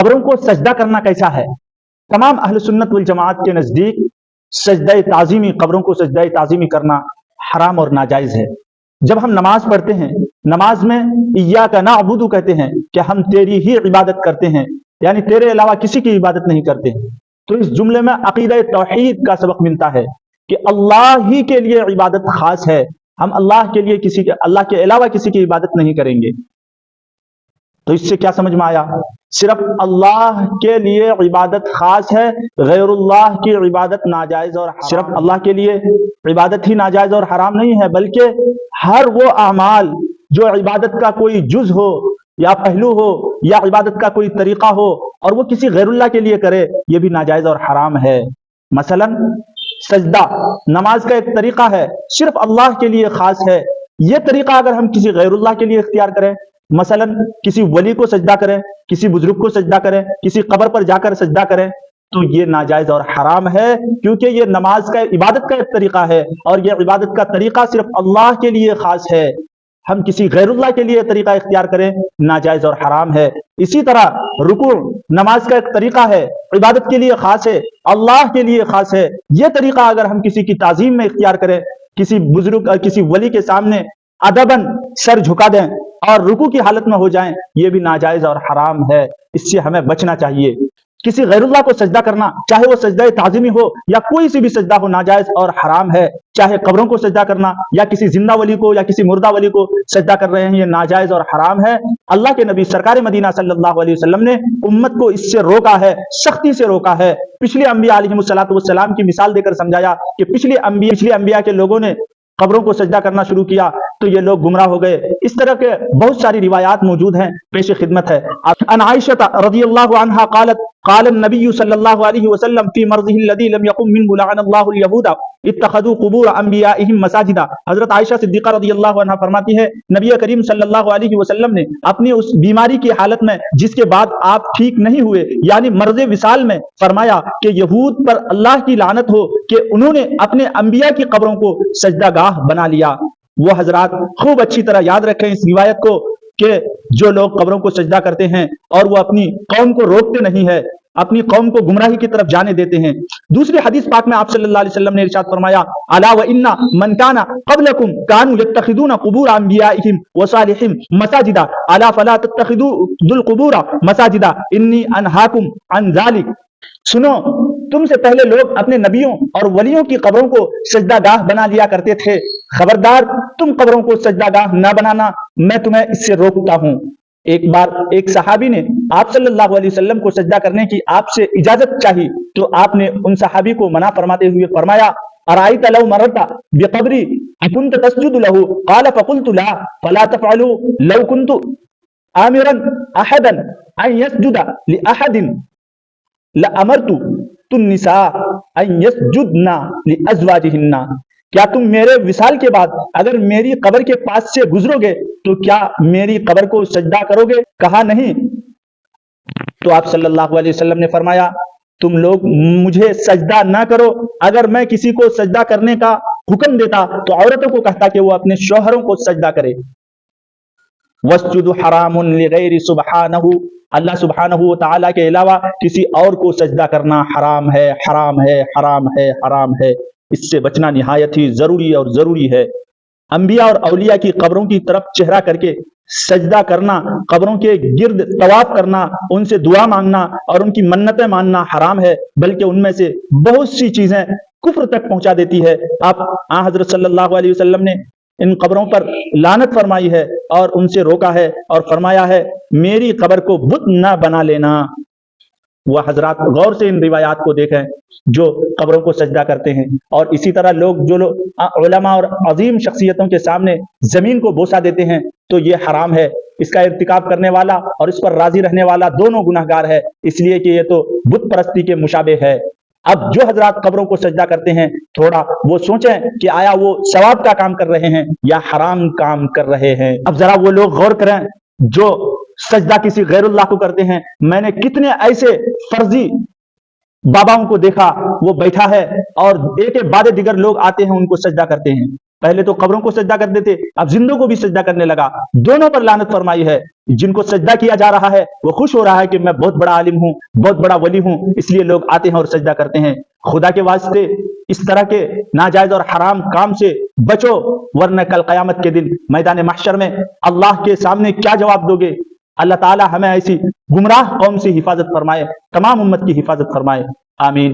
قبروں کو سجدہ کرنا کیسا ہے؟ تمام اہل سنت والجماعت کے نزدیک سجدہ تعظیمی، قبروں کو سجدہ تعظیمی کرنا حرام اور ناجائز ہے۔ جب ہم نماز پڑھتے ہیں، نماز میں ایاک نعبد کہتے ہیں کہ ہم تیری ہی عبادت کرتے ہیں، یعنی تیرے علاوہ کسی کی عبادت نہیں کرتے، تو اس جملے میں عقیدہ توحید کا سبق ملتا ہے کہ اللہ ہی کے لیے عبادت خاص ہے، ہم اللہ کے علاوہ کسی کی عبادت نہیں کریں گے۔ تو اس سے کیا سمجھ میں آیا؟ صرف اللہ کے لیے عبادت خاص ہے، غیر اللہ کی عبادت ناجائز اور حرام۔ صرف اللہ کے لیے عبادت ہی ناجائز اور حرام نہیں ہے، بلکہ ہر وہ اعمال جو عبادت کا کوئی جز ہو یا پہلو ہو یا عبادت کا کوئی طریقہ ہو اور وہ کسی غیر اللہ کے لیے کرے، یہ بھی ناجائز اور حرام ہے۔ مثلا سجدہ نماز کا ایک طریقہ ہے، صرف اللہ کے لیے خاص ہے، یہ طریقہ اگر ہم کسی غیر اللہ کے لیے اختیار کریں، مثلا کسی ولی کو سجدہ کریں، کسی بزرگ کو سجدہ کریں، کسی قبر پر جا کر سجدہ کریں، تو یہ ناجائز اور حرام ہے، کیونکہ یہ نماز کا عبادت کا ایک طریقہ ہے اور یہ عبادت کا طریقہ صرف اللہ کے لیے خاص ہے۔ ہم کسی غیر اللہ کے لیے طریقہ اختیار کریں، ناجائز اور حرام ہے۔ اسی طرح رکوع نماز کا ایک طریقہ ہے، عبادت کے لیے خاص ہے، اللہ کے لیے خاص ہے، یہ طریقہ اگر ہم کسی کی تعظیم میں اختیار کریں، کسی بزرگ اور کسی ولی کے سامنے ادباً سر جھکا دیں اور رکوع کی حالت میں ہو جائیں، یہ بھی ناجائز اور حرام ہے، اس سے ہمیں بچنا چاہیے۔ کسی غیر اللہ کو سجدہ کرنا، چاہے وہ سجدہ تعظیمی ہو یا کوئی سی بھی سجدہ ہو، ناجائز اور حرام ہے۔ چاہے قبروں کو سجدہ کرنا یا کسی زندہ ولی کو یا کسی مردہ ولی کو سجدہ کر رہے ہیں، یہ ناجائز اور حرام ہے۔ اللہ کے نبی سرکار مدینہ صلی اللہ علیہ وسلم نے امت کو اس سے روکا ہے، سختی سے روکا ہے۔ پچھلے انبیاء علیہ السلام کی مثال دے کر سمجھایا کہ پچھلے انبیاء کے لوگوں نے قبروں کو سجدہ کرنا شروع کیا تو یہ لوگ گمراہ ہو گئے۔ اس طرح کے بہت ساری روایات موجود ہیں، پیش خدمت ہے۔ عن عائشہ رضی اللہ عنہا قالت قال النبی صلی اللہ علیہ وسلم فی مرضه الذی لم یقم منه لعن اللہ اليہود اتخذوا قبور انبیائهم مساجدا۔ حضرت عائشہ صدیقہ رضی اللہ عنہا فرماتی ہے، نبی کریم صلی اللہ علیہ وسلم نے اپنی اس بیماری کی حالت میں جس کے بعد آپ ٹھیک نہیں ہوئے، یعنی مرض وصال میں، فرمایا کہ یہود پر اللہ کی لعنت ہو کہ انہوں نے اپنے انبیاء کی قبروں کو سجدہ گاہ بنا لیا۔ وہ حضرات خوب اچھی طرح یاد رکھیں اس روایت کو کہ جو لوگ قبروں کو سجدہ کرتے ہیں اور وہ اپنی قوم کو روکتے نہیں ہے، اپنی قوم کو گمراہی کی طرف جانے دیتے ہیں۔ دوسری حدیث پاک میں آپ صلی اللہ علیہ وسلم نے ارشاد فرمایا، الا وان من كان قبلكم كانوا يتخذون قبور انبيائهم وصالحهم مساجدا الا فلا تتخذوا القبور مساجدا انی انہاکم عن ذلك۔ سنو، تم سے پہلے لوگ اپنے نبیوں اور ولیوں کی قبروں کو سجدہ گاہ بنا لیا کرتے تھے، خبردار تم قبروں کو سجدہ گاہ نہ بنانا، میں تمہیں اس سے روکتا ہوں۔ ایک بار ایک صحابی نے آپ صلی اللہ علیہ وسلم کو سجدہ کرنے کی آپ سے اجازت چاہی تو آپ نے ان صحابی کو منع فرماتے ہوئے فرمایا، ارائیت لو مررت بقبری اکنت تسجد له؟ قال فقلت لا فلا تفعلوا لو كنت آمرا احدا ان يسجد لاحد لامرت النساء ان يسجدن لازواجهن۔ کیا تم میرے وصال کے بعد اگر میری قبر کے پاس سے گزرو گے تو کیا میری قبر کو سجدہ کرو گے؟ کہا نہیں۔ تو آپ صلی اللہ علیہ وسلم نے فرمایا، تم لوگ مجھے سجدہ نہ کرو۔ اگر میں کسی کو سجدہ کرنے کا حکم دیتا تو عورتوں کو کہتا کہ وہ اپنے شوہروں کو سجدہ کرے۔ وَاسْجُدُ حَرَامٌ لِغَيْرِ سُبْحَانَهُ، اللہ سبحانہ و تعالیٰ کے علاوہ کسی اور کو سجدہ کرنا حرام ہے، حرام ہے، حرام ہے، حرام ہے۔ اس سے بچنا نہایت ہی ضروری اور ضروری ہے۔ انبیاء اور اولیاء کی قبروں کی طرف چہرہ کر کے سجدہ کرنا، قبروں کے گرد طواف کرنا، ان سے دعا مانگنا اور ان کی منتیں ماننا حرام ہے، بلکہ ان میں سے بہت سی چیزیں کفر تک پہنچا دیتی ہے۔ آپ حضرت صلی اللہ علیہ وسلم نے ان قبروں پر لعنت فرمائی ہے اور ان سے روکا ہے اور فرمایا ہے میری قبر کو بت نہ بنا لینا۔ وہ حضرات غور سے ان روایات کو دیکھیں جو قبروں کو سجدہ کرتے ہیں، اور اسی طرح جو لوگ علماء اور عظیم شخصیتوں کے سامنے زمین کو بوسہ دیتے ہیں تو یہ حرام ہے۔ اس کا ارتکاب کرنے والا اور اس پر راضی رہنے والا دونوں گناہگار ہے، اس لیے کہ یہ تو بت پرستی کے مشابہ ہے۔ اب جو حضرات قبروں کو سجدہ کرتے ہیں تھوڑا وہ سوچیں کہ آیا وہ ثواب کا کام کر رہے ہیں یا حرام کام کر رہے ہیں۔ اب ذرا وہ لوگ غور کریں جو سجدہ کسی غیر اللہ کو کرتے ہیں۔ میں نے کتنے ایسے فرضی باباؤں کو دیکھا، وہ بیٹھا ہے اور ایک بعد دیگر لوگ آتے ہیں ان کو سجدہ کرتے ہیں۔ پہلے تو قبروں کو سجدہ کرتے تھے، اب زندوں کو بھی سجدہ کرنے لگا، دونوں پر لعنت فرمائی ہے۔ جن کو سجدہ کیا جا رہا ہے وہ خوش ہو رہا ہے کہ میں بہت بڑا عالم ہوں، بہت بڑا ولی ہوں، اس لیے لوگ آتے ہیں اور سجدہ کرتے ہیں۔ خدا کے واسطے اس طرح کے ناجائز اور حرام کام سے بچو، ورنہ کل قیامت کے دن میدان محشر میں اللہ کے سامنے کیا جواب دو گے؟ اللہ تعالی ہمیں ایسی گمراہ قوم سے حفاظت فرمائے، تمام امت کی حفاظت فرمائے، آمین۔